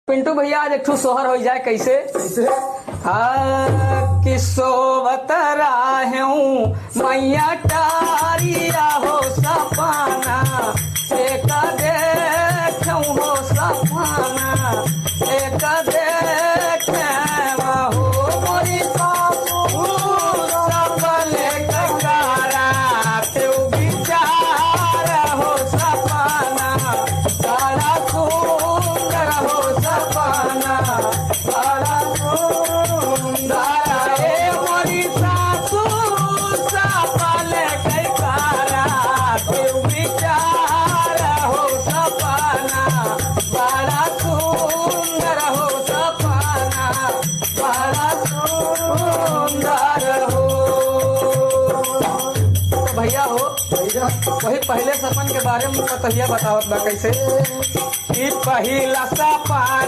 पिंटू भैया आज एक ठो सोहर हो जाए कैसे कैसे? कि सोवत राहूं मैया टारिया हो सपना एक देखूं हो सपना एक देखे हो मोरी सबल ककारा तू विचार हो सपना बड़ा सुंदर हो सपना बड़ा सुंदर ए मोरी सासू सबल ककारा तू विचार हो सपना बड़ा सुंदर हो सपना बड़ा सुंदर हो। तो भैया हो भैया वही पहले सपन के बारे में बतहिया बतावत बा कैसे कि पहिला सपन